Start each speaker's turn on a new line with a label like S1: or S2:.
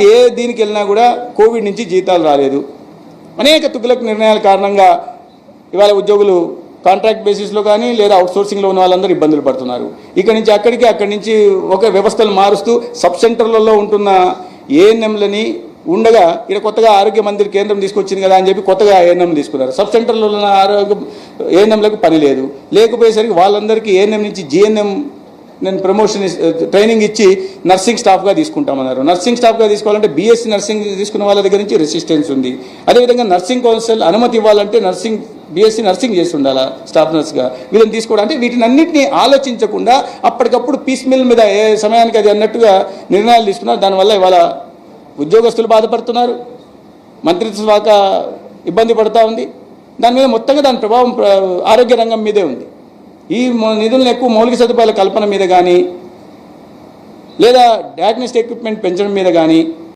S1: ఏ దీనికి వెళ్ళినా కూడా కోవిడ్ నుంచి జీతాలు రాలేదు. అనేక తుగ్లక్ నిర్ణయాల కారణంగా ఇవాళ ఉద్యోగులు కాంట్రాక్ట్ బేసిస్లో కానీ లేదా అవుట్సోర్సింగ్లో ఉన్న వాళ్ళందరూ ఇబ్బందులు పడుతున్నారు. ఇక్కడి నుంచి అక్కడికి, అక్కడి నుంచి ఒక వ్యవస్థలు మారుస్తూ సబ్ సెంటర్లలో ఉంటున్న ఏఎన్ఎంలని ఉండగా ఇక్కడ కొత్తగా ఆరోగ్య మందిర్ కేంద్రం తీసుకొచ్చింది కదా అని చెప్పి కొత్తగా ఏఎన్ఎం తీసుకున్నారు. సబ్ సెంటర్లో ఉన్న ఆరోగ్య ఏఎన్ఎంలకు పని లేదు. లేకపోయేసరికి వాళ్ళందరికీ ఏఎన్ఎం నుంచి జిఎన్ఎం నేను ప్రమోషన్ ట్రైనింగ్ ఇచ్చి నర్సింగ్ స్టాఫ్గా తీసుకుంటామన్నారు. నర్సింగ్ స్టాఫ్గా తీసుకోవాలంటే బీఎస్సీ నర్సింగ్ తీసుకున్న వాళ్ళ దగ్గర నుంచి రెసిస్టెన్స్ ఉంది. అదేవిధంగా నర్సింగ్ కౌన్సిల్ అనుమతి ఇవ్వాలంటే బీఎస్సీ నర్సింగ్ చేసి ఉండాలా స్టాఫ్ నర్స్గా, వీళ్ళని తీసుకోవడం. అంటే వీటిని అన్నింటినీ ఆలోచించకుండా అప్పటికప్పుడు పీస్ మిల్ మీద ఏ సమయానికి అది అన్నట్టుగా నిర్ణయాలు తీసుకున్నారు. దానివల్ల ఇవాళ ఉద్యోగస్తులు బాధపడుతున్నారు, మంత్రిత్వ శాఖ ఇబ్బంది పడుతూ ఉంది. దాని మీద మొత్తంగా దాని ప్రభావం ఆరోగ్య రంగం మీదే ఉంది. ఈ నిధులను ఎక్కువ మౌలిక సదుపాయాల కల్పన మీద కానీ లేదా డయాగ్నోస్టిక్ ఎక్విప్మెంట్ పెంచడం మీద కానీ